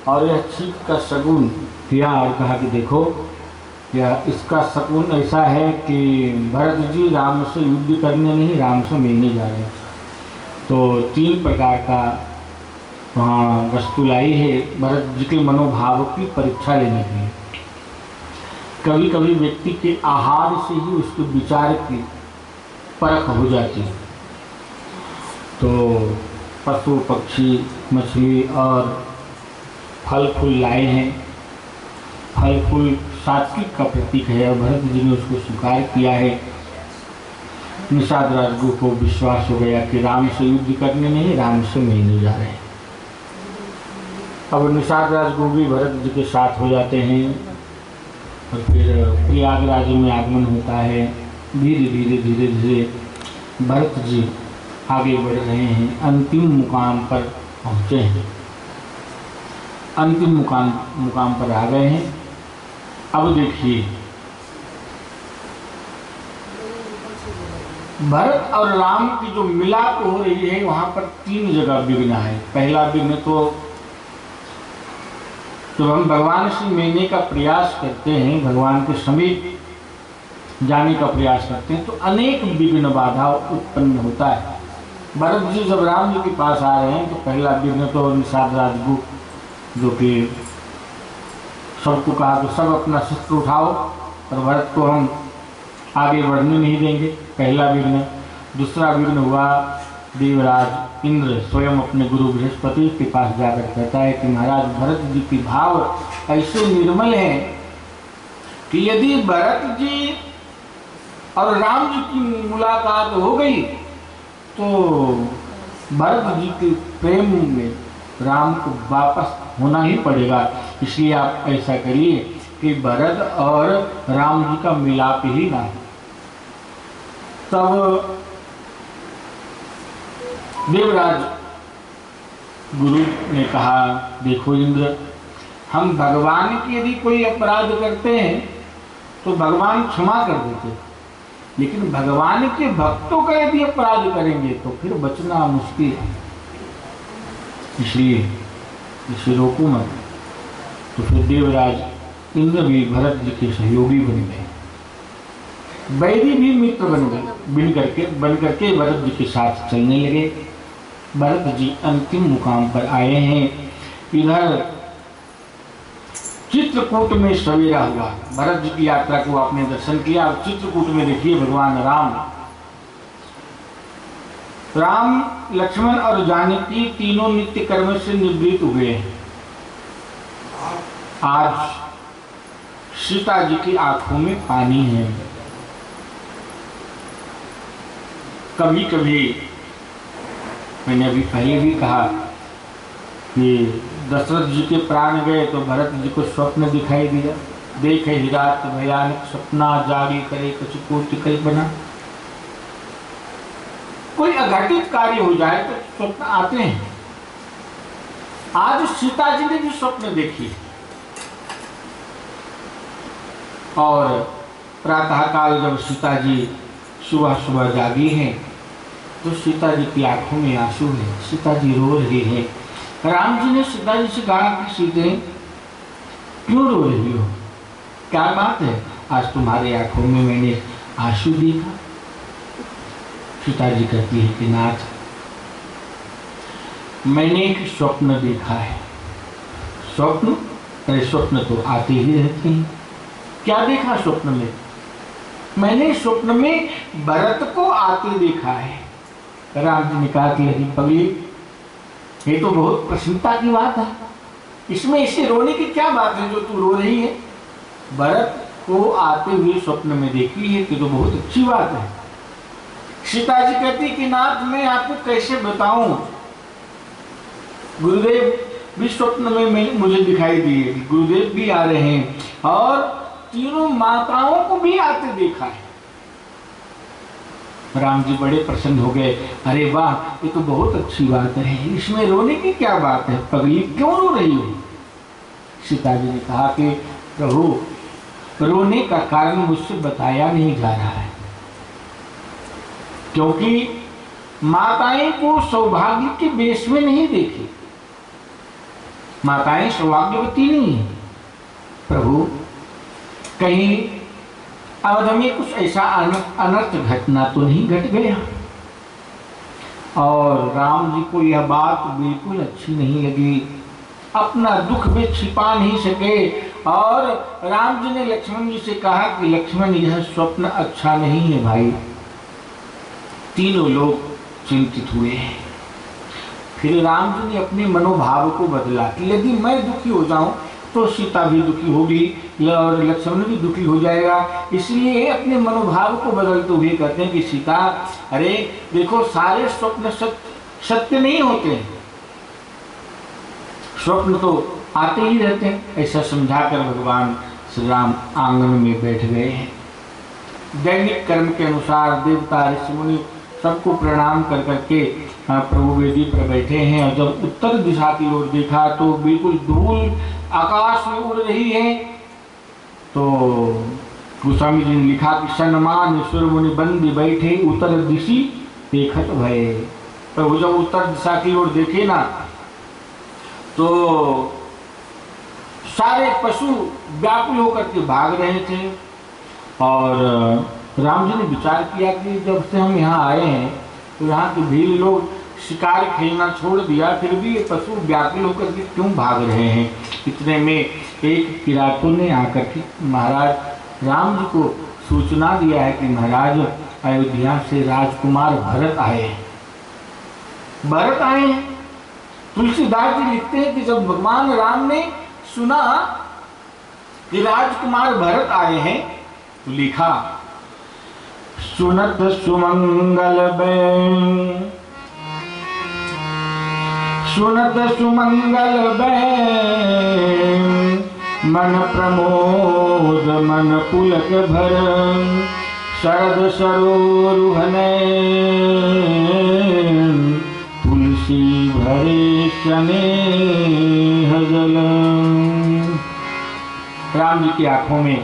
और यह चीख का शगुन किया और कहा कि देखो यह इसका शगुन ऐसा है कि भरत जी राम से युद्ध करने नहीं, राम से मिलने जा रहे हैं। तो 3 प्रकार का वहाँ वस्तु लाई है भरत जी के मनोभाव की परीक्षा लेने के लिए। कभी कभी व्यक्ति के आहार से ही उसके विचार की परख हो जाती है। तो पशु पक्षी मछली और फल फूल लाए हैं। फल फूल सात्विक का प्रतीक है और भरत जी ने उसको स्वीकार किया है। निषाद राजगुरु को विश्वास हो गया कि राम से युद्ध करने नहीं, राम से मिलने जा रहे हैं। अब निषाद राजगुरु भी भरत जी के साथ हो जाते हैं और फिर प्रयागराज में आगमन होता है। धीरे धीरे धीरे धीरे भरत जी आगे बढ़ रहे हैं, अंतिम मुकाम पर पहुँचे हैं, अंतिम मुकाम पर आ गए हैं। अब देखिए भरत और राम की जो मिलाप हो रही है वहां पर 3 जगह विघ्न है। पहला विघ्न तो जब हम भगवान से मिलने का प्रयास करते हैं, भगवान के समीप जाने का प्रयास करते हैं, तो अनेक विघ्न बाधा उत्पन्न होता है। भरत जी जब राम जी के पास आ रहे हैं तो पहला विघ्न तो निषाद राजगुरु जो कि सबको कहा कि सब अपना शस्त्र उठाओ और भरत को हम आगे बढ़ने नहीं देंगे, पहला विघ्न। दूसरा विघ्न हुआ देवराज इंद्र स्वयं अपने गुरु बृहस्पति के पास जाकर कहता है कि महाराज भरत जी की भाव ऐसे निर्मल है कि यदि भरत जी और राम जी की मुलाकात हो गई तो भरत जी के प्रेम में राम को वापस होना ही पड़ेगा। इसलिए आप ऐसा करिए कि भरत और राम जी का मिलाप ही ना। तब देवराज गुरु ने कहा देखो इंद्र, हम भगवान के यदि कोई अपराध करते हैं तो भगवान क्षमा कर देते, लेकिन भगवान के भक्तों का यदि अपराध करेंगे तो फिर बचना मुश्किल है। इसलिए इसे रोको मत। तो फिर देवराज इंद्र भी भरत जी के सहयोगी बन गए, वैरी भी मित्र बन गए, बन करके भरत जी के साथ चलने लगे। भरत जी अंतिम मुकाम पर आए हैं। इधर चित्रकूट में सवेरा हुआ। भरत जी की यात्रा को आपने दर्शन किया। अब चित्रकूट में देखिए भगवान राम लक्ष्मण और जानकी तीनों नित्य कर्म से निवृत्त हुए हैं। आज सीता जी की आंखों में पानी है। कभी कभी मैंने अभी पहले भी कहा कि दशरथ जी के प्राण गए तो भरत जी को स्वप्न दिखाई दिया। देखे ही रात भयानक सपना, जागी करे कछु कोटि कल्पना। कोई अघटित कार्य हो जाए तो स्वप्न आते हैं। आज सीता जी ने भी स्वप्न देखी और प्रातःकाल जब सीता जी सुबह सुबह जागी हैं तो सीता जी की आंखों में आंसू है। सीता जी रो रही है। राम जी ने सीता जी से कहा कि सीते क्यों रो रही हो, क्या बात है, आज तुम्हारी आंखों में मैंने आंसू देखा। सीता जी कहती है कि नाथ, मैंने एक स्वप्न देखा है। स्वप्न? अरे स्वप्न तो आते ही रहते हैं। क्या देखा स्वप्न में? मैंने स्वप्न में भरत को आते देखा है। राम जी ने कहा कि यदि पगली, ये तो बहुत प्रसन्नता की बात है, इसमें इसे रोने की क्या बात है जो तू रो रही है? भरत को आते हुए स्वप्न में देखी है कि तो बहुत अच्छी बात है। सीता जी कहती कि नाथ, मैं आपको कैसे बताऊं, गुरुदेव भी स्वप्न में मुझे दिखाई दिए, गुरुदेव भी आ रहे हैं और तीनों माताओं को भी आते देखा है। राम जी बड़े प्रसन्न हो गए। अरे वाह, ये तो बहुत अच्छी बात है, इसमें रोने की क्या बात है, पगली क्यों रो रही हो? सीता जी ने कहा कि प्रभु, रोने का कारण मुझसे बताया नहीं जा रहा है, क्योंकि माताएं को सौभाग्य के बेस में नहीं देखी, माताएं सौभाग्यवती नहीं है। प्रभु कहीं अवध में कुछ ऐसा अनर्थ घटना तो नहीं घट गया? और राम जी को यह बात बिल्कुल अच्छी नहीं लगी, अपना दुख भी छिपा नहीं सके। और राम जी ने लक्ष्मण जी से कहा कि लक्ष्मण, यह स्वप्न अच्छा नहीं है भाई। तीनों लोग चिंतित हुए। फिर राम जी ने अपने मनोभाव को बदला कि यदि मैं दुखी हो जाऊं तो सीता भी दुखी होगी और लक्ष्मण भी दुखी हो जाएगा। इसलिए अपने मनोभाव को बदलते हुए कहते हैं कि सीता, अरे देखो, सारे स्वप्न सत्य नहीं होते, स्वप्न तो आते ही रहते हैं। ऐसा समझाकर भगवान श्री राम आंगन में बैठ गए हैं। दैनिक कर्म के अनुसार देवता ऋषि मुनि सबको प्रणाम कर करके प्रभु वेदी पर बैठे हैं। और जब उत्तर दिशा की ओर देखा तो बिल्कुल धूल आकाश में उड़ रही है। तो गोस्वामी जी ने लिखा कि सन्मान ईश्वर मुनि बंदी बैठे उत्तर दिशी देखत भये। प्रभु जब उत्तर दिशा की ओर देखे ना तो सारे पशु व्याकुल होकर के भाग रहे थे। और राम जी ने विचार किया कि जब से हम यहाँ आए हैं तो यहाँ के भील लोग शिकार खेलना छोड़ दिया, फिर भी ये पशु व्याकुल होकर के क्यों भाग रहे हैं? इतने में एक किरातों ने आकर के महाराज राम जी को सूचना दिया है कि महाराज अयोध्या से राजकुमार भरत आए हैं। भरत आए हैं। तुलसीदास जी लिखते हैं कि जब भगवान राम ने सुना कि राजकुमार भरत आए हैं तो लिखा, सुनत सुमंगल बैन, सुनत सुमंगल बैन, मन प्रमोद मन पुलक भर, शरद सरोरुहन तुलसी भरे स्नेह जल। राम जी की आंखों में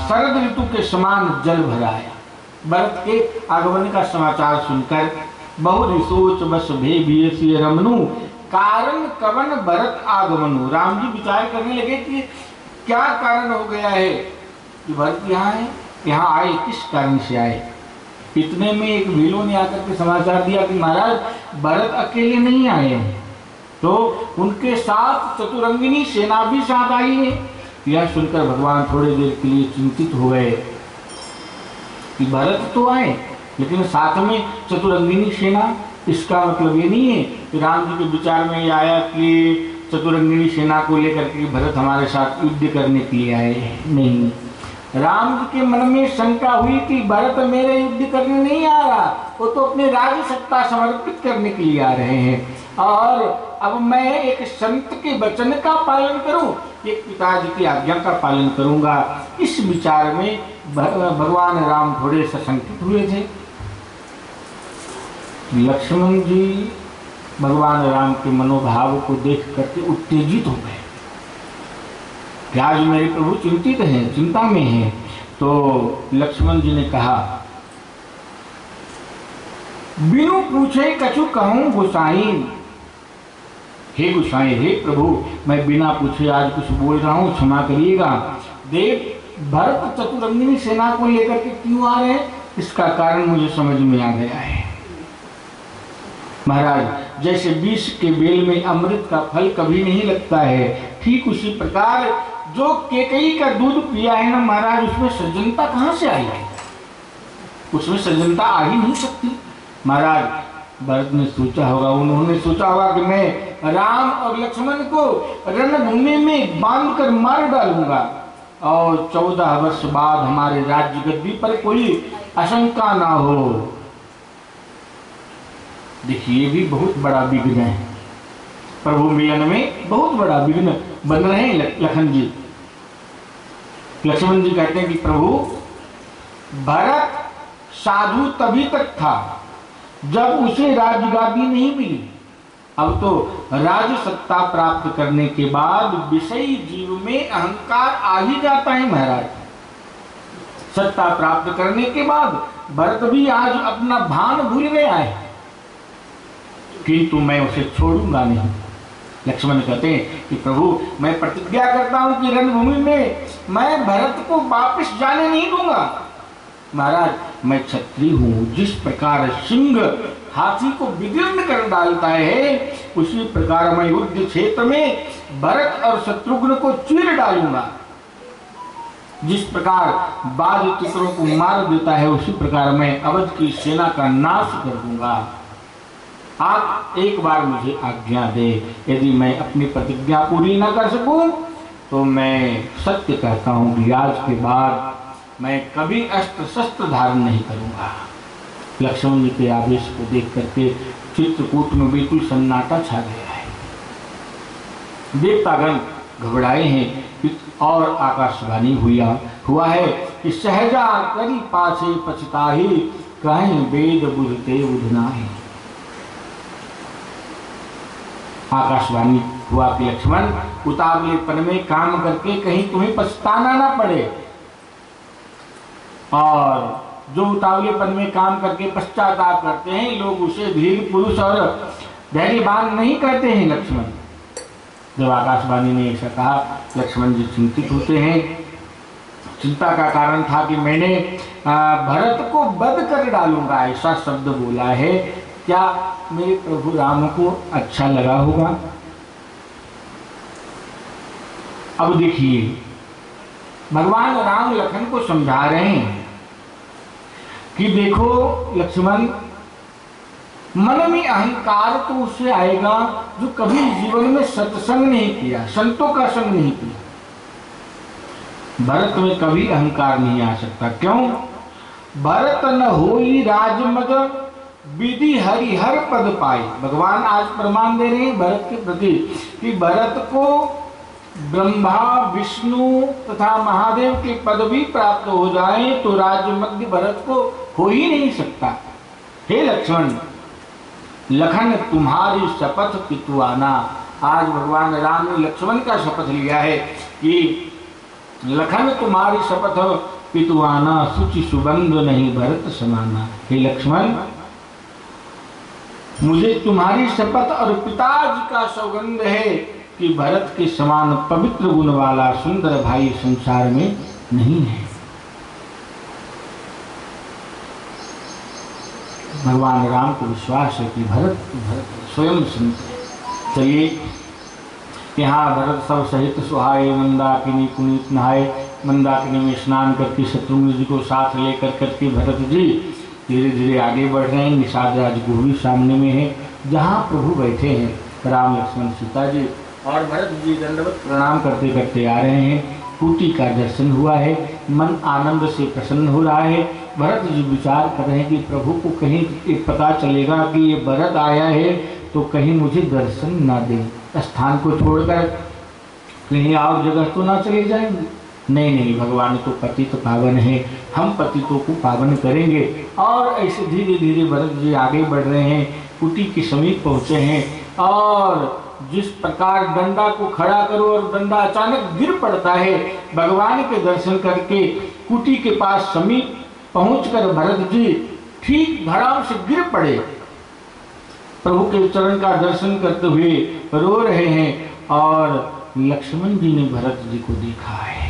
शरद ऋतु के समान जल भर आया। भरत के आगमन का समाचार सुनकर बहुत सोच बस भे रमनु, कारण कवन भरत आगमनु। राम जी विचार करने लगे कि क्या कारण हो गया है कि भरत यहाँ है, यहाँ आए किस कारण से आए। इतने में एक भीलों ने आकर के समाचार दिया कि महाराज भरत अकेले नहीं आए हैं, तो उनके साथ चतुरंगिनी सेना भी साथ आई है। यह सुनकर भगवान थोड़ी देर के लिए चिंतित हो गए कि भरत तो आए लेकिन साथ में चतुरंगिनी सेना। इसका मतलब ये नहीं है कि राम जी के विचार में ये आया कि चतुरंगिनी सेना को लेकर के भरत हमारे साथ युद्ध करने के लिए आए, नहीं। राम जी के मन में शंका हुई कि भरत मेरे युद्ध करने नहीं आ रहा, वो तो अपने राज्य सत्ता समर्पित करने के लिए आ रहे हैं। और अब मैं एक संत के वचन का पालन करूं, एक पिताजी की आज्ञा का पालन करूंगा। इस विचार में भगवान राम थोड़े सशंकित हुए थे। लक्ष्मण जी भगवान राम के मनोभाव को देख करके उत्तेजित हो गए कि आज मेरे प्रभु चिंतित हैं, चिंता में हैं। तो लक्ष्मण जी ने कहा, बिनु पूछे कछु कहूं गोसाई। हे गोसाई, हे प्रभु, मैं बिना पूछे आज कुछ बोल रहा हूं, क्षमा करिएगा। देव भरत चतुरंगिनी सेना को लेकर के क्यों आ रहे हैं, इसका कारण मुझे समझ में आ गया है। महाराज, जैसे विष के बेल में अमृत का फल कभी नहीं लगता है, ठीक उसी प्रकार जो केकई का दूध पिया है ना महाराज, उसमें सज्जनता कहाँ से आई है? उसमें सज्जनता आ ही नहीं सकती। महाराज, भरत ने सोचा होगा, उन्होंने सोचा होगा कि मैं राम और लक्ष्मण को रणभूमि में बांधकर मार डालूंगा और 14 वर्ष बाद हमारे राज्य गद्दी पर कोई आशंका ना हो। देखिए, ये भी बहुत बड़ा विघ्न है, प्रभु मिलन में बहुत बड़ा विघ्न बन रहे हैं लखन जी। लक्ष्मण जी कहते हैं कि प्रभु, भरत साधु तभी तक था जब उसे राजगादी नहीं मिली। अब तो राज सत्ता प्राप्त करने के बाद विषयी जीव में अहंकार आ ही जाता है महाराज। सत्ता प्राप्त करने के बाद भरत भी आज अपना भान भूल गया है, किंतु मैं उसे छोड़ूंगा नहीं। लक्ष्मण कहते हैं कि प्रभु मैं प्रतिज्ञा करता हूं कि रणभूमि में मैं भरत को वापस जाने नहीं दूंगा। महाराज मैं क्षत्रिय हूं, जिस प्रकार सिंह हाथी को विदीर्ण कर डालता है उसी प्रकार मैं युद्ध क्षेत्र में भरत और शत्रुघ्न को चीर डालूंगा। जिस प्रकार बाज तितरों को मार देता है उसी प्रकार मैं अवध की सेना का नाश कर दूंगा। आप एक बार मुझे आज्ञा दे, यदि मैं अपनी प्रतिज्ञा पूरी न कर सकूं तो मैं सत्य कहता हूं कि आज के बाद मैं कभी अस्त्र शस्त्र धारण नहीं करूंगा। लक्ष्मण जी के आदेश को देख करके चित्रकूट में बिल्कुल सन्नाटा छा गया है। देवतागण घबराए हैं और आकाशवाणी हुआ है कि सहजा करी पाछे पछताही, कहीं वेद बुझते बुझनाही। आकाशवाणी हुआ कि लक्ष्मण उतावलेपन में काम करके कहीं तुम्हें पछताना ना पड़े, और जो उतावलेपन में काम करके पश्चाताप करते हैं लोग उसे धीर पुरुष और धैर्यवान नहीं कहते हैं। लक्ष्मण जब आकाशवाणी ने ऐसा कहा लक्ष्मण जी चिंतित होते हैं। चिंता का कारण था कि मैंने भरत को वध कर डालूंगा ऐसा शब्द बोला है, क्या मेरे प्रभु राम को अच्छा लगा होगा? अब देखिए भगवान राम लखन को समझा रहे हैं कि देखो लक्ष्मण, मन में अहंकार तो उससे आएगा जो कभी जीवन में सत्संग नहीं किया, संतों का संग नहीं किया। भरत में कभी अहंकार नहीं आ सकता। क्यों? भरत न होई राजमद विधि हरिहर पद पाई। भगवान आज प्रमाण दे रहे हैं भरत के प्रति कि भरत को ब्रह्मा विष्णु तथा महादेव के पद भी प्राप्त हो जाए तो राजमध्य भरत को हो ही नहीं सकता। हे लक्ष्मण, लखन तुम्हारी शपथ पितुआना। आज भगवान राम ने लक्ष्मण का शपथ लिया है कि लखन तुम्हारी शपथ पितुआना, सुचि सुबंध नहीं भरत समाना। हे लक्ष्मण, मुझे तुम्हारी शपथ और पिताजी का सौगंध है कि भरत के समान पवित्र गुण वाला सुंदर भाई संसार में नहीं है। भगवान राम को विश्वास है कि भरत स्वयं संत है। चलिए यहाँ भरत सब सहित सुहाए, मंदाकिनी पुनीत नहाए। मंदाकिनी में स्नान करके शत्रुघ्न जी को साथ लेकर करके भरत जी धीरे धीरे आगे बढ़ रहे हैं। निषाद राजगुरु भी सामने में है, जहाँ प्रभु बैठे हैं राम लक्ष्मण सीता जी, और भरत जी दंडवत प्रणाम करते करते आ रहे हैं। कुटी का दर्शन हुआ है, मन आनंद से प्रसन्न हो रहा है। भरत जी विचार कर रहे हैं कि प्रभु को कहीं पता चलेगा कि ये भरत आया है तो कहीं मुझे दर्शन ना दे, स्थान को छोड़कर कहीं और जगह तो ना चले जाएंगे। नहीं, भगवान तो पतित पावन है, हम पतितों को पावन करेंगे। और ऐसे धीरे धीरे भरत जी आगे बढ़ रहे हैं, कुटी के समीप पहुँचे हैं। और जिस प्रकार डंडा को खड़ा करो और डंडा अचानक गिर पड़ता है, भगवान के दर्शन करके कुटी के पास समीप पहुंचकर भरत जी ठीक धड़ाम से गिर पड़े। प्रभु के चरण का दर्शन करते हुए रो रहे हैं, और लक्ष्मण जी ने भरत जी को देखा है,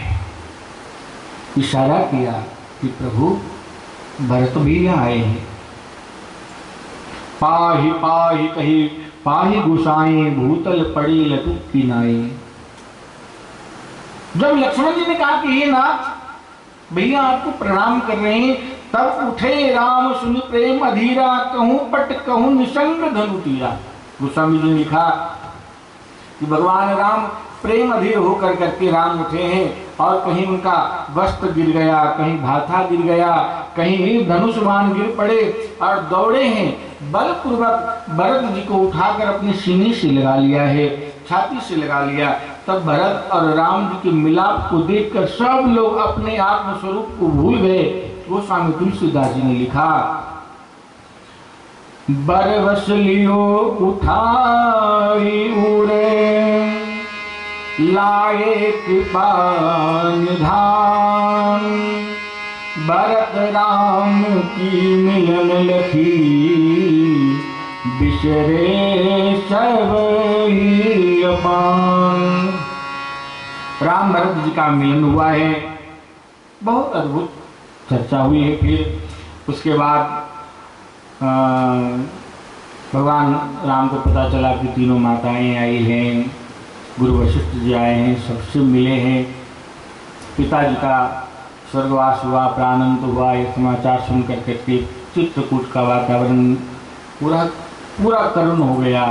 इशारा किया कि प्रभु भरत भी यहाँ आए हैं। पाहि पाहि कही पाहि गुसाए, भूतल पड़ी लटू की नाई। जब लक्ष्मण जी ने कहा कि ये नाथ भैया आपको प्रणाम कर रहे हैं, तब उठे राम सुन प्रेम अधीरा, कहूं पट कहूं निसंग धनु तीरा। गोस्वामी जी ने लिखा कि भगवान राम प्रेम अधीर होकर करके राम उठे हैं, और कहीं उनका वस्त्र गिर गया, कहीं भाथा गिर गया, कहीं धनुष बाण गिर पड़े, और दौड़े हैं। बलपूर्वक भरत जी को उठाकर अपने सीने से लगा लिया है, छाती से लगा लिया। तब भरत और राम जी के मिलाप को देखकर सब लोग अपने आत्म स्वरूप को भूल गए। गोस्वामी तुलसीदास जी ने लिखा, बरवस लियो उठाई उड़े, लाए कृपा निधान, भरत राम की मिलन लखी, बिसरे सब ही अपान। राम भरत जी का मिलन हुआ है, बहुत अद्भुत चर्चा हुई है। फिर उसके बाद भगवान राम को पता चला कि तीनों माताएं आई हैं, गुरु वशिष्ठ जी आए हैं, सबसे मिले हैं। पिताजी का स्वर्गवास हुआ, प्राणांत हुआ, ये समाचार सुन करके चित्रकूट का वातावरण पूरा पूरा करुण हो गया।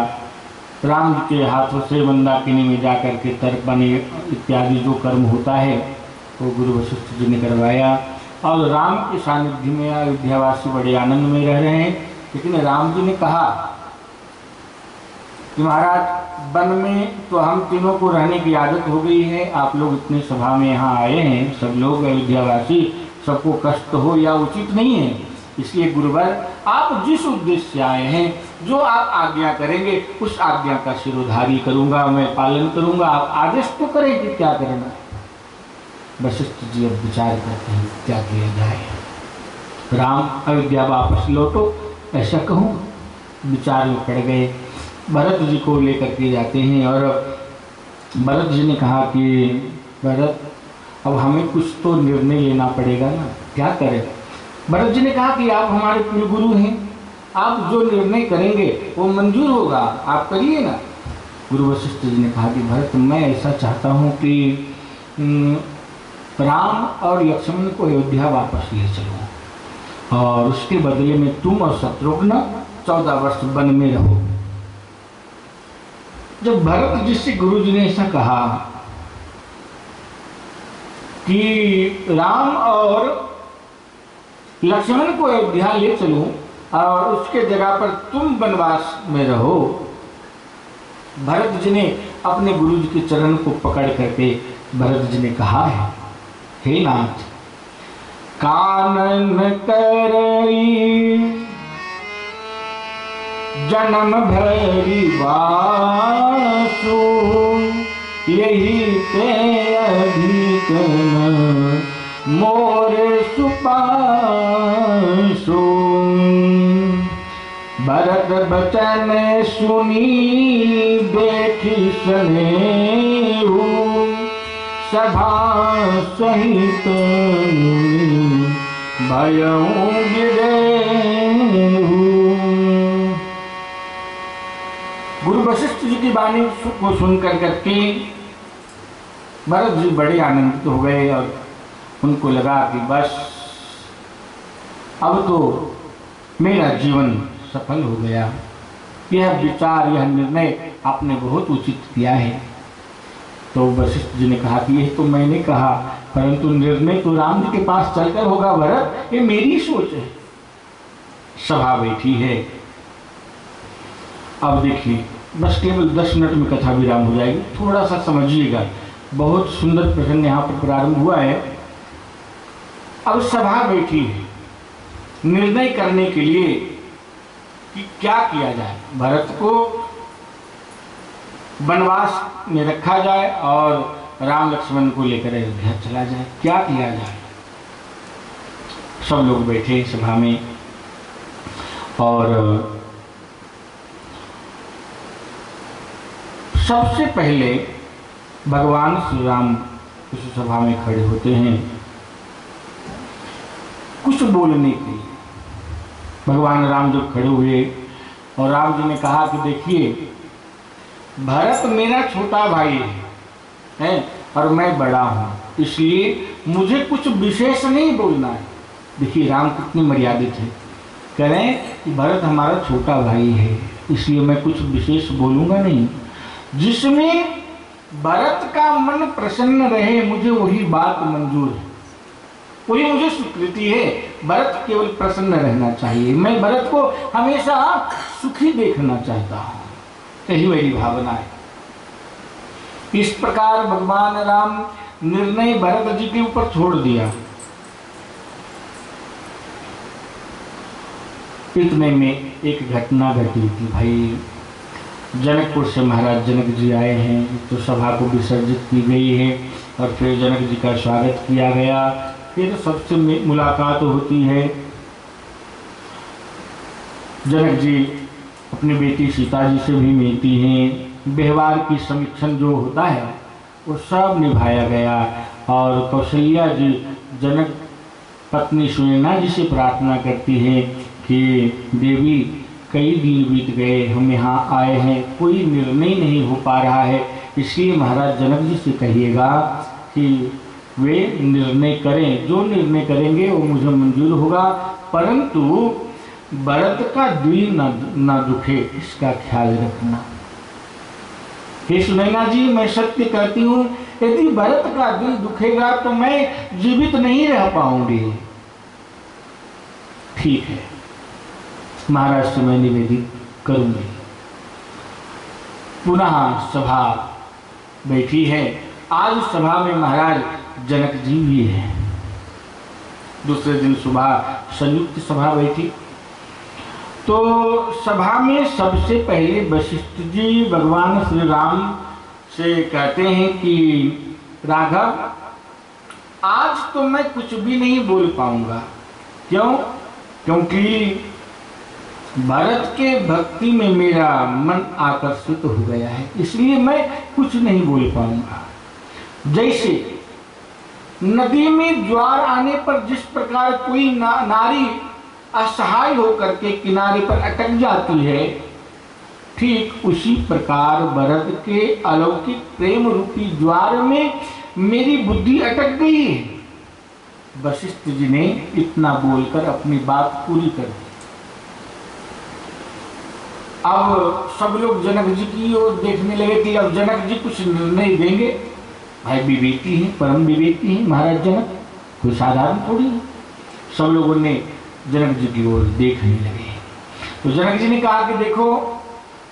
राम जी के हाथों से मंदाकिनी में जाकर के तर्पण इत्यादि जो कर्म होता है वो गुरु वशिष्ठ जी ने करवाया। और राम के सानिध्य में अयोध्यावासी बड़े आनंद में रह रहे हैं। लेकिन राम जी ने कहा कि महाराज वन में तो हम तीनों को रहने की आदत हो गई है, आप लोग इतने सभा में यहाँ आए हैं, सब लोग अयोध्यावासी, सबको कष्ट हो या उचित नहीं है। इसलिए गुरुवर आप जिस उद्देश्य से आए हैं, जो आप आज्ञा करेंगे उस आज्ञा का शिरोधारी करूँगा, मैं पालन करूँगा। आप आदेश तो करें कि क्या करना। वशिष्ठ जी अब विचार करते हैं क्या किया जाए। राम अयोध्या वापस लौटो ऐसा कहूँ, विचार में पड़ गए। भरत जी को लेकर के जाते हैं और भरत जी ने कहा कि भरत अब हमें कुछ तो निर्णय लेना पड़ेगा ना, क्या करें। भरत जी ने कहा कि आप हमारे कुल गुरु हैं, आप जो निर्णय करेंगे वो मंजूर होगा, आप करिए ना। गुरु वशिष्ठ जी ने कहा कि भरत मैं ऐसा चाहता हूँ कि राम और लक्ष्मण को अयोध्या वापस ले चलो और उसके बदले में तुम और शत्रुघ्न 14 वर्ष वन में रहो। जब भरत जी से गुरु जी ने ऐसा कहा कि राम और लक्ष्मण को अयोध्या ले चलूं और उसके जगह पर तुम वनवास में रहो, भरत जी ने अपने गुरु जी के चरण को पकड़ करके भरत जी ने कहा है, हे नाथ कानन करई जन्म भरी वासु, यही ते अधिक मोर सुपासु। भरत बचन सुनी देखी स्नेहु, सभा सहित भयउ गिरेहु। गुरु वशिष्ठ जी की वाणी को सुनकर करके भरत जी बड़े आनंदित हो गए और उनको लगा कि बस अब तो मेरा जीवन सफल हो गया। यह विचार, यह निर्णय आपने बहुत उचित किया है। तो वशिष्ठ जी ने कहा कि यह तो मैंने कहा, परंतु निर्णय तो राम जी के पास चलकर होगा भरत, ये मेरी सोच है। सभा बैठी है। अब देखिए बस केवल 10 मिनट में कथा विराम हो जाएगी, थोड़ा सा समझिएगा। बहुत सुंदर प्रसंग यहाँ पर प्रारंभ हुआ है। अब सभा बैठी है निर्णय करने के लिए कि क्या किया जाए। भरत को वनवास में रखा जाए और राम लक्ष्मण को लेकर अयोध्या चला जाए, क्या किया जाए। सब लोग बैठे सभा में और सबसे पहले भगवान श्री राम उस सभा में खड़े होते हैं कुछ बोलने के लिए। भगवान राम जब खड़े हुए और राम जी ने कहा कि देखिए भरत मेरा छोटा भाई है और मैं बड़ा हूँ, इसलिए मुझे कुछ विशेष नहीं बोलना है। देखिए राम कितनी मर्यादित है, कह रहे हैं कि भरत हमारा छोटा भाई है, इसलिए मैं कुछ विशेष बोलूँगा नहीं। जिसमें भरत का मन प्रसन्न रहे मुझे वही बात मंजूर है, वही मुझे स्वीकृति है। भरत केवल प्रसन्न रहना चाहिए, मैं भरत को हमेशा सुखी देखना चाहता हूँ, यही मेरी भावना है। इस प्रकार भगवान राम निर्णय भरत जी के ऊपर छोड़ दिया। इतने में एक घटना घटी थी भाई। जनकपुर से महाराज जनक जी आए हैं, तो सभा को विसर्जित की गई है और फिर जनक जी का स्वागत किया गया। फिर सबसे मुलाकात होती है। जनक जी अपनी बेटी सीता जी से भी मिलती हैं। व्यवहार की समीक्षण जो होता है वो सब निभाया गया। और कौशल्या जी जनक पत्नी सुनैना जी से प्रार्थना करती है कि देवी कई दिन बीत गए, हम यहाँ आए हैं, कोई निर्णय नहीं हो पा रहा है, इसलिए महाराज जनक जी से कहिएगा कि वे निर्णय करें, जो निर्णय करेंगे वो मुझे मंजूर होगा, परंतु भरत का दिल न दुखे, इसका ख्याल रखना। हे सुनैना जी, मैं सत्य कहती हूँ, यदि भरत का दिल दुखेगा तो मैं जीवित नहीं रह पाऊंगी। ठीक है, महाराज से मैं निवेदित करूंगी। पुनः सभा बैठी है। आज सभा में महाराज जनक जी भी हैं। दूसरे दिन सुबह संयुक्त सभा बैठी, तो सभा में सबसे पहले वशिष्ठ जी भगवान श्री राम से कहते हैं कि राघव, आज तो मैं कुछ भी नहीं बोल पाऊंगा। क्यों? क्योंकि भरत के भक्ति में मेरा मन आकर्षित हो गया है, इसलिए मैं कुछ नहीं बोल पाऊंगा। जैसे नदी में ज्वार आने पर जिस प्रकार कोई नारी असहाय होकर के किनारे पर अटक जाती है, ठीक उसी प्रकार भरत के अलौकिक प्रेम रूपी ज्वार में मेरी बुद्धि अटक गई है। वशिष्ठ जी ने इतना बोलकर अपनी बात पूरी कर दी। अब सब लोग जनक जी की ओर देखने लगे कि अब जनक जी कुछ निर्णय देंगे। भाई विवेकी हैं, परम विवेकी हैं महाराज जनक, कोई साधारण थोड़ी है। सब लोगों ने जनक जी की ओर देखने लगे। तो जनक जी ने कहा कि देखो,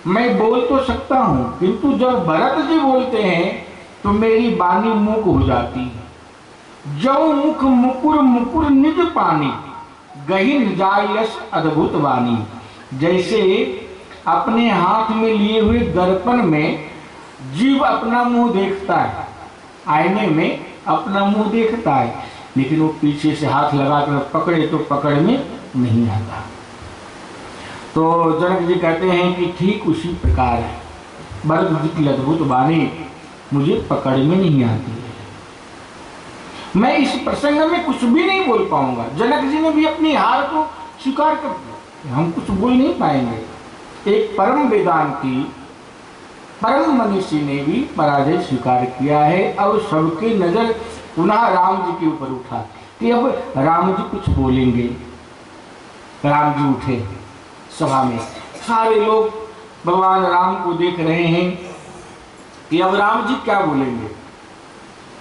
मैं बोल तो सकता हूँ, किंतु जब भरत जी बोलते हैं तो मेरी वाणी मूक हो जाती है। जो मुख मुकुर मुकुर निज पानी, गहीन जायस अद्भुत वाणी। जैसे अपने हाथ में लिए हुए दर्पण में जीव अपना मुंह देखता है, आईने में अपना मुंह देखता है, लेकिन वो पीछे से हाथ लगाकर पकड़े तो पकड़ में नहीं आता। तो जनक जी कहते हैं कि ठीक उसी प्रकार है, भरत जी की अद्भुत वाणी मुझे पकड़ में नहीं आती है, मैं इस प्रसंग में कुछ भी नहीं बोल पाऊंगा। जनक जी ने भी अपनी हार को स्वीकार कर दिया, हम कुछ बोल नहीं पाएंगे। एक परम वेदांती परम मनीषी ने भी पराजय स्वीकार किया है। अब सबकी नजर पुनः राम जी के ऊपर उठा कि अब राम जी कुछ बोलेंगे। राम जी उठे सभा में, सारे लोग भगवान राम को देख रहे हैं कि अब राम जी क्या बोलेंगे।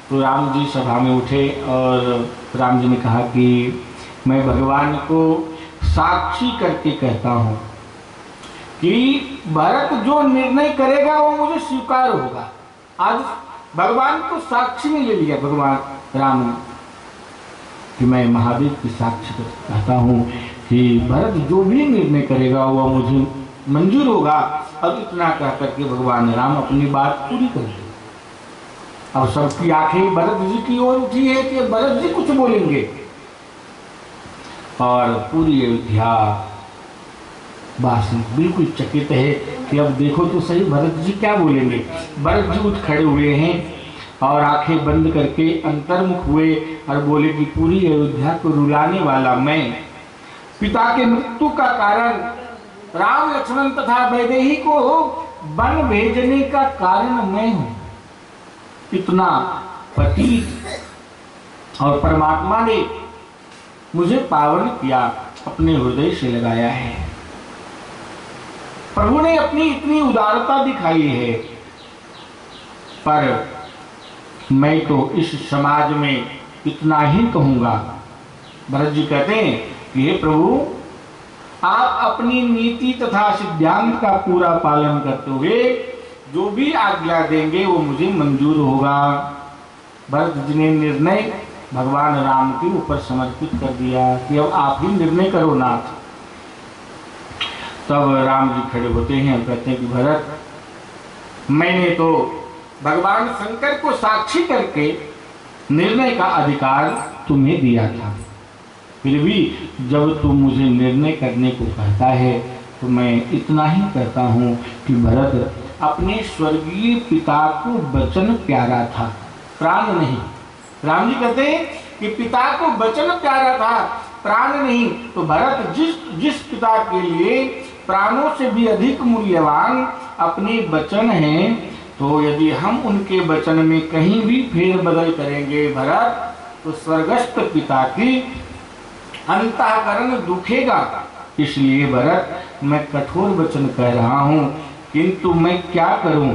तो राम जी सभा में उठे और राम जी ने कहा कि मैं भगवान को साक्षी करके कहता हूँ कि भरत जो निर्णय करेगा वो मुझे स्वीकार होगा। आज भगवान को साक्षी में ले लिया भगवान राम ने कि मैं महादेव की साक्षी कहता हूँ कि भरत जो भी निर्णय करेगा वो मुझे मंजूर होगा। अब इतना कह करके भगवान राम अपनी बात पूरी कर दी। अब सबकी आंखें भरत जी की ओर उठी है कि भरत जी कुछ बोलेंगे, और पूरी अयोध्या वासी बिल्कुल चकित है कि अब देखो तो सही भरत जी क्या बोलेंगे। भरत जी उठ खड़े हुए हैं और आंखें बंद करके अंतर्मुख हुए और बोले कि पूरी अयोध्या को रुलाने वाला मैं, पिता के मृत्यु का कारण राम लक्ष्मण तथा वैदेही को वन भेजने का कारण मैं हूँ। इतना पतित और परमात्मा ने मुझे पावन किया, अपने हृदय से लगाया है। प्रभु ने अपनी इतनी उदारता दिखाई है, पर मैं तो इस समाज में इतना ही कहूंगा। भरत जी कहते हैं कि हे प्रभु, आप अपनी नीति तथा सिद्धांत का पूरा पालन करते हुए जो भी आज्ञा देंगे वो मुझे मंजूर होगा। भरत जी ने निर्णय भगवान राम के ऊपर समर्पित कर दिया कि अब आप ही निर्णय करो नाथ। तब राम जी खड़े होते हैं और कहते हैं कि भरत, मैंने तो भगवान शंकर को साक्षी करके निर्णय का अधिकार तुम्हें दिया था, फिर भी जब तू मुझे निर्णय करने को कहता है तो मैं इतना ही कहता हूँ कि भरत अपने स्वर्गीय पिता को वचन प्यारा था, प्राण नहीं। राम जी कहते हैं कि पिता को वचन प्यारा था, प्राण नहीं। तो भरत जिस पिता के लिए प्राणों से भी अधिक मूल्यवान अपने वचन हैं, तो यदि हम उनके वचन में कहीं भी फेरबदल करेंगे भरत, तो स्वर्गस्थ पिता की अंतःकरण दुखेगा। इसलिए भरत मैं कठोर वचन कह रहा हूँ, किंतु मैं क्या करूँ,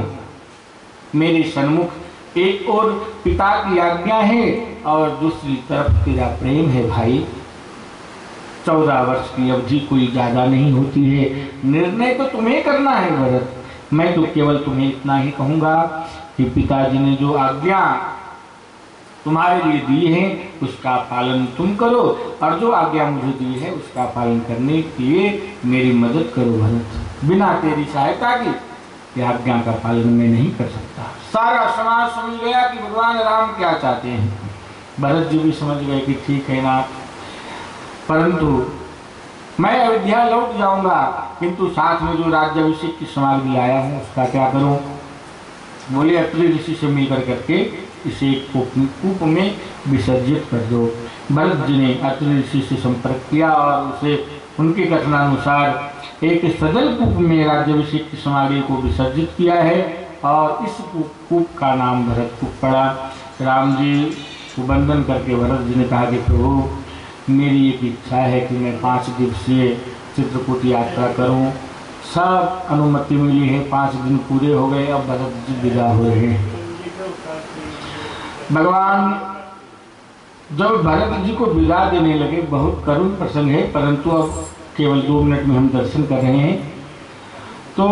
मेरे सन्मुख एक और पिता की आज्ञा है और दूसरी तरफ तेरा प्रेम है भाई। 14 वर्ष की अवधि कोई ज्यादा नहीं होती है, निर्णय तो तुम्हें करना है भरत। मैं तो केवल तुम्हें इतना ही कहूंगा कि पिताजी ने जो आज्ञा तुम्हारे लिए दी है उसका पालन तुम करो, और जो आज्ञा मुझे दी है उसका पालन करने के लिए मेरी मदद करो भरत। बिना तेरी सहायता की आज्ञा का पालन मैं नहीं कर सकता। सारा समाज समझ गया कि भगवान राम क्या चाहते हैं। भरत जी भी समझ गए कि ठीक है ना, परंतु मैं अयोध्या लौट जाऊंगा, किंतु साथ में जो राज्याभिषेक की सामग्री लाया हूँ उसका क्या करूं। बोले अत्रि ऋषि से मिलकर करके इसे एक कूप में विसर्जित कर दो। भरत जी ने अत्रि ऋषि से संपर्क किया और उसे उनके कथनानुसार एक सजल कूप में राज्याभिषेक की सामग्री को विसर्जित किया है, और इस कूप का नाम भरत कूप पड़ा। राम जी को वंदन करके भरत जी ने कहा कि प्रभु मेरी एक इच्छा है कि मैं 5 दिवसीय चित्रकूट यात्रा करूं। सब अनुमति मिली है, 5 दिन पूरे हो गए, अब भरत जी विदा हुए हैं। भगवान जब भरत जी को विदा देने लगे, बहुत करुण प्रसंग है, परंतु अब केवल 2 मिनट में हम दर्शन कर रहे हैं। तो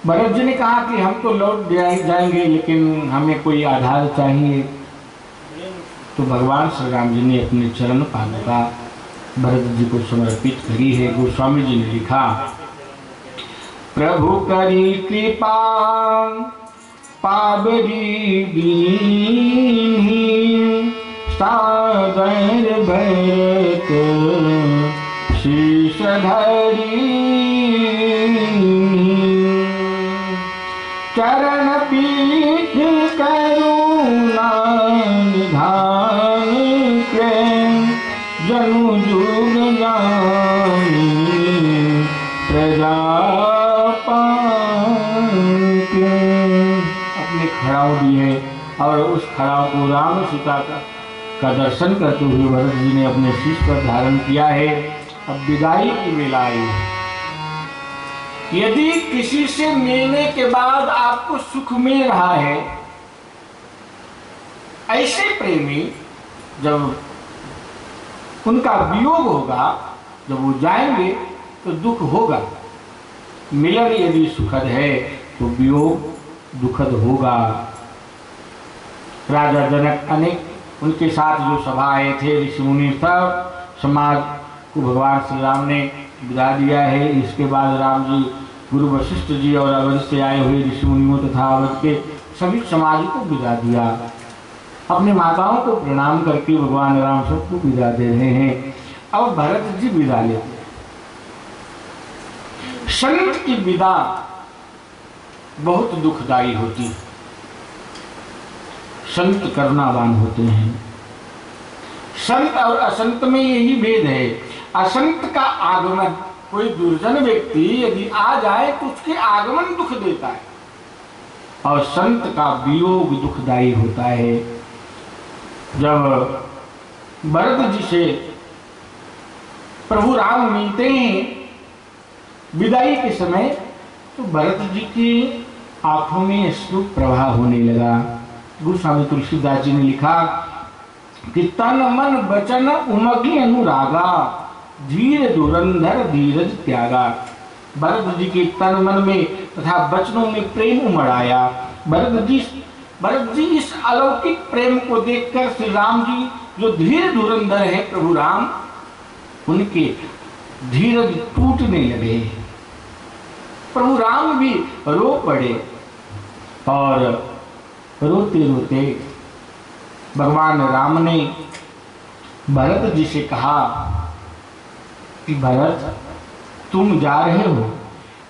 भरत जी ने कहा कि हम तो लौट जाएंगे, लेकिन हमें कोई आधार चाहिए। तो भगवान श्री राम जी ने अपने चरण पादुका भरत जी को समर्पित करी है। गोस्वामी जी ने लिखा, प्रभु करी कृपा पावरी दीन्ही, सादर भरत शीश धरी, चरण पीठ करुणा निधान प्रेम, जनु जुग जानी प्रजा पाके। अपने खड़ाऊ दी है और उस खड़ाऊ को राम सीता का दर्शन करते हुए भरत जी ने अपने शीश पर धारण किया है। अब विदाई की वेला आई। यदि किसी से मिलने के बाद आपको सुख मिल रहा है, ऐसे प्रेमी जब उनका वियोग होगा, जब वो जाएंगे तो दुख होगा। मिलन यदि सुखद है तो वियोग दुखद होगा। राजा जनक अनेक उनके साथ जो सभा आए थे ऋषि मुनि, सब समाज को भगवान श्री राम ने विदा दिया है। इसके बाद राम जी गुरु वशिष्ठ जी और अवध से आए हुए ऋषि मुनियों तथा अवध के सभी समाज को विदा दिया। अपने माताओं को प्रणाम करके भगवान राम सबको विदा दे रहे हैं। अब भरत जी विदा लेते हैं। संत की विदा बहुत दुखदायी होती है। संत करुणावान होते हैं। संत और असंत में यही भेद है। असंत का आगमन, कोई दुर्जन व्यक्ति यदि आ जाए तो उसके आगमन दुख देता है, और संत का वियोग दुखदायी होता है। जब भरत जी से प्रभु राम मिलते हैं विदाई के समय, तो भरत जी की आंखों में अश्रु प्रवाह होने लगा। गोस्वामी तुलसीदास जी ने लिखा कि तन मन वचन उमगी अनुरागा, धीर धुरंधर धीरज त्यागा। भरत जी के तन मन में तथा वचनों में प्रेम उमड़ आया। भरत जी इस अलौकिक प्रेम को देखकर श्री राम जी जो धीर धुरंधर है प्रभु राम, उनके धीरज टूटने लगे। प्रभु राम भी रो पड़े और रोते रोते भगवान राम ने भरत जी से कहा कि भरत, तुम जा रहे हो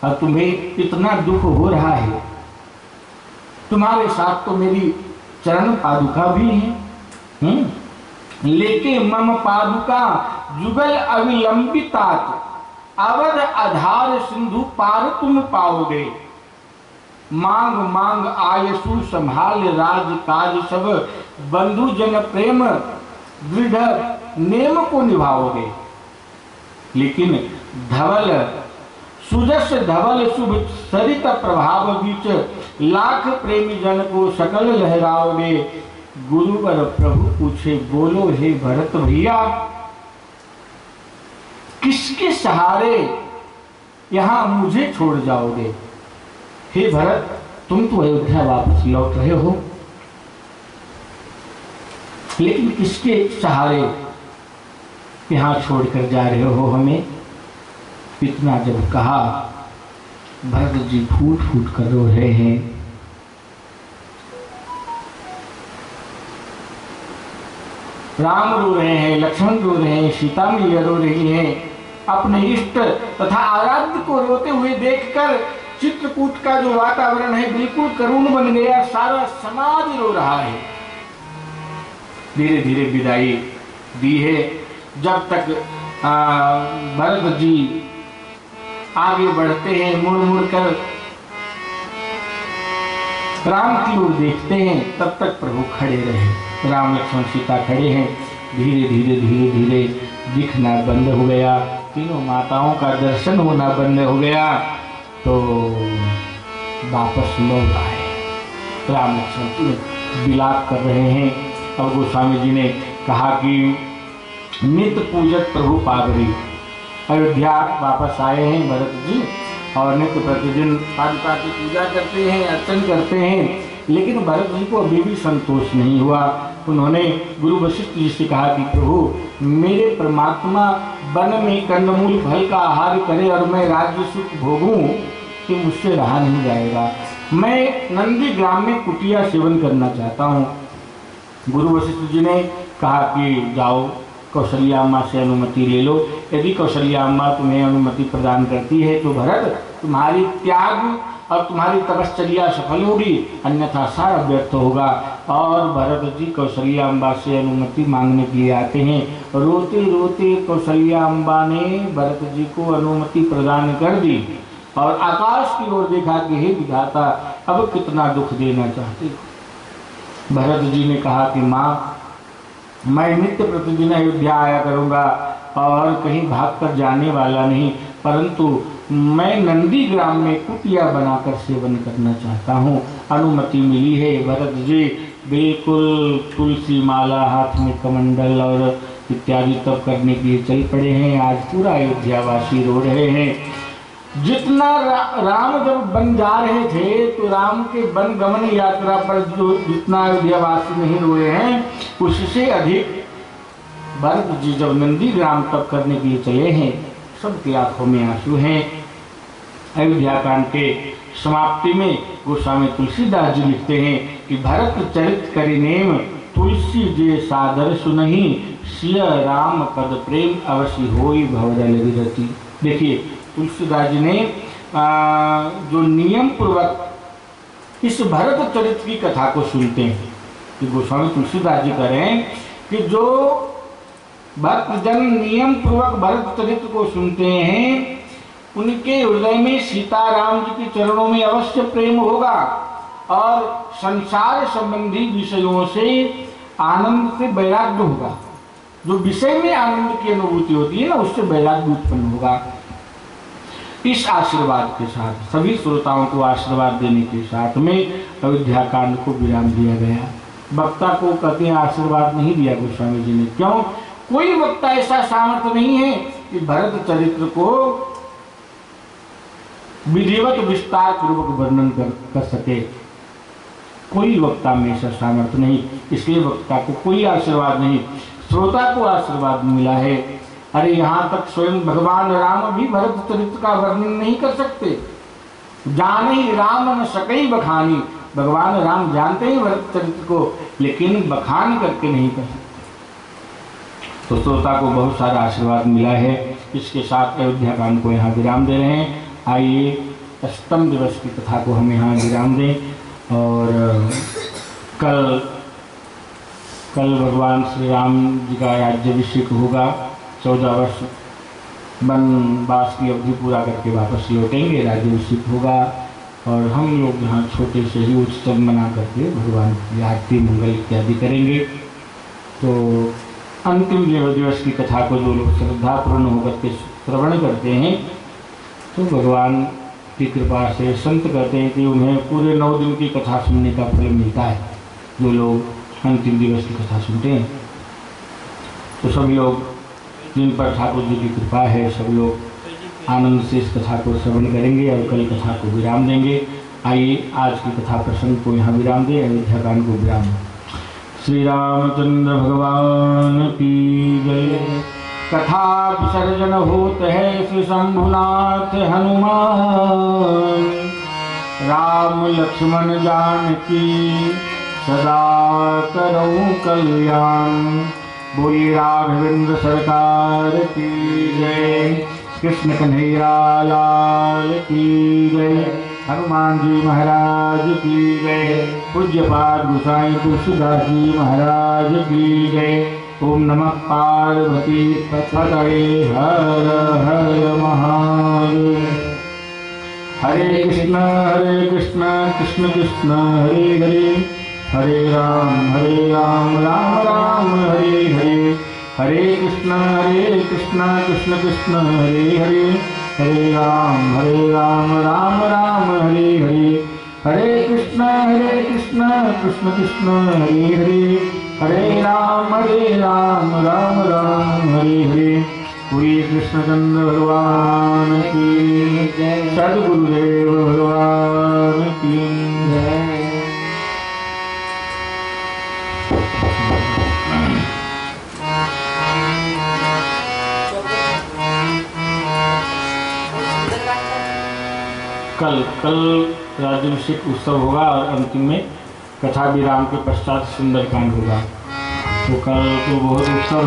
और तुम्हें इतना दुख हो रहा है, तुम्हारे साथ तो मेरी चरण पादुका भी है, लेके मम पादुका जुगल अविलंबितात अवध आधार सिंधु पार तुम पाओगे। मांग मांग आयसु संभाल राज काज सब, बंधु जन प्रेम दृढ़ नेम को निभाओगे। लेकिन धवल सुजस धवल शुभ सरित प्रभाव बीच, लाख प्रेमी जन को सकल लहराओगे। गुरुवर प्रभु पूछे बोलो हे भरत भैया, किसके सहारे यहां मुझे छोड़ जाओगे? हे भरत, तुम तो अयोध्या वापस लौट रहे हो, लेकिन किसके सहारे यहां छोड़कर जा रहे हो हमें? इतना जब कहा, भरत जी फूट फूट कर रो रहे हैं। राम रो रहे हैं, लक्ष्मण रो रहे हैं, सीता मैया रो रही है। अपने इष्ट तथा आराध्य को रोते हुए देखकर चित्रकूट का जो वातावरण है बिल्कुल करुण बन गया, सारा समाज रो रहा है। धीरे धीरे विदाई दी है। जब तक भरत जी आगे बढ़ते हैं, मुड़ मुड़ कर राम की ओर देखते हैं, तब तक प्रभु खड़े रहे। राम लक्ष्मण सीता खड़े हैं। धीरे धीरे धीरे धीरे दिखना बंद हो गया, तीनों माताओं का दर्शन होना बंद हो गया। तो वापस लौट आए। राम लक्ष्मण विलाप कर रहे हैं और गोस्वामी जी ने कहा कि नित्य पूजक प्रभु पावरी, अयोध्या वापस आए हैं भरत जी और नित्य प्रतिदिन पादुका की पूजा करते हैं, अर्चन करते हैं। लेकिन भरत जी को अभी भी संतोष नहीं हुआ। उन्होंने गुरु वशिष्ठ जी से कहा कि प्रभु, मेरे परमात्मा वन में कंदमूल फल का आहार करे और मैं राज्य सुख भोगूं, कि मुझसे रहा नहीं जाएगा। मैं नंदी ग्राम में कुटिया सेवन करना चाहता हूँ। गुरु वशिष्ठ जी ने कहा कि जाओ कौशल्या अम्मा से अनुमति ले लो। यदि कौशल्या अम्मा तुम्हें अनुमति प्रदान करती है तो भरत, तुम्हारी त्याग और तुम्हारी तपश्चर्या सफल होगी, अन्यथा सारा व्यर्थ होगा। और भरत जी कौशल्या अम्बा से अनुमति मांगने के लिए आते हैं। रोते रोते कौशल्या अम्बा ने भरत जी को अनुमति प्रदान कर दी और आकाश की ओर देखा कि हे विधाता, अब कितना दुख देना चाहते हो? भरत जी ने कहा कि माँ, मैं नित्य प्रतिदिन अयोध्या आया करूँगा और कहीं भाग कर जाने वाला नहीं, परंतु मैं नंदी ग्राम में कुटिया बनाकर सेवन करना चाहता हूँ। अनुमति मिली है। भरत जी बिल्कुल तुलसी माला, हाथ में कमंडल और इत्यादि तप करने के लिए चल पड़े हैं। आज पूरा अयोध्यावासी रो रहे हैं। जितना राम जब वन जा रहे थे तो राम के वन गमन यात्रा पर जो जितना अयोध्यावासी नहीं रोए हैं, उससे अधिक भरत जी जब नंदी ग्राम तप करने के लिए चले हैं, सबकी आंखों में आंसू हैं। अयोध्या कांड के समाप्ति में गोस्वामी तुलसीदास जी लिखते हैं कि भरत चरित करिनेम तुलसी जे सादर सुनहि, सिय राम पद प्रेम अवश्य होई भवदल विरति। देखिए तुलसीदास जी ने जो नियम पूर्वक इस भरत चरित्र की कथा को सुनते हैं, कि गोस्वामी तुलसीदास जी कह रहे हैं कि जो भक्तजन नियम पूर्वक भरत चरित्र को सुनते हैं, उनके हृदय में सीताराम जी के चरणों में अवश्य प्रेम होगा और संसार संबंधी विषयों से आनंद से वैराग्य होगा। जो विषय में आनंद की अनुभूति होती है ना, उससे वैराग्य उत्पन्न होगा। इस आशीर्वाद के साथ, सभी श्रोताओं को आशीर्वाद देने के साथ में अयोध्या कांड को विराम दिया गया। वक्ता को कहते हैं आशीर्वाद नहीं दिया गोस्वामी जी ने। क्यों? कोई वक्ता ऐसा सामर्थ्य नहीं है कि भरत चरित्र को विधिवत विस्तार पूर्वक वर्णन कर सके। कोई वक्ता में ऐसा सामर्थ्य नहीं, इसलिए वक्ता को कोई आशीर्वाद नहीं, श्रोता को आशीर्वाद मिला है। अरे यहाँ तक स्वयं भगवान राम भी भरत चरित्र का वर्णन नहीं कर सकते। जाने ही राम न सकई बखानी, भगवान राम जानते हैं भरत चरित्र को, लेकिन बखान करके नहीं कर सकते। तो श्रोता को बहुत सारा आशीर्वाद मिला है। इसके साथ अयोध्या कांड को यहाँ विराम दे रहे हैं। आइए अष्टम दिवस की कथा को हम यहाँ विराम दें। और कल भगवान श्री राम जी का राज्याभिषेक होगा। 14 वर्ष वनवास की अवधि पूरा करके वापस लौटेंगे, राज्याभिषेक होगा और हम लोग यहाँ छोटे से ही उत्सव मना करके भगवान की आरती मंगल इत्यादि करेंगे। तो अंतिम देव दिवस की कथा को जो लोग श्रद्धापूर्ण होकर के श्रवण करते हैं तो भगवान की कृपा से संत कहते हैं कि उन्हें पूरे 9 दिन की कथा सुनने का फल मिलता है। जो लोग अंतिम दिवस की कथा सुनते हैं तो सभी लोग जिन पर ठाकुर जी की कृपा है सब लोग आनंद से इस कथा को श्रवण करेंगे और कल कथा को विराम देंगे। आइए आज की कथा प्रसंग को यहाँ विराम दें, अयोध्या कांड को विराम दें। श्री रामचंद्र भगवान की जय। कथा विसर्जन होत है श्री शंभुनाथ हनुमान, राम लक्ष्मण जानकी सदा करऊं कल्याण। बोली राघवेंद्र सरकार की जय। कृष्ण कन्हैया लाल की जय। हनुमान जी महाराज की जय। पूज्यपाद गोसाई तुलसीदास जी महाराज की जय। ओम नमः पार्वती पतये हर हर महादेव। हरे कृष्ण कृष्ण कृष्ण हरे हरे, हरे राम राम राम हरे हरे। हरे कृष्ण कृष्ण कृष्ण हरे हरे, हरे राम राम राम हरे हरे। हरे कृष्ण कृष्ण कृष्ण हरे हरे, हरे राम राम राम हरे हरे। पूरी कृष्णचंद्र भगवान की जय। सद्गुरुदेव भगवान की जय। कल राज्याभिषेक उत्सव होगा और अंतिम में कथा विराम के पश्चात सुंदरकांड होगा। तो कल तो बहुत उत्सव है।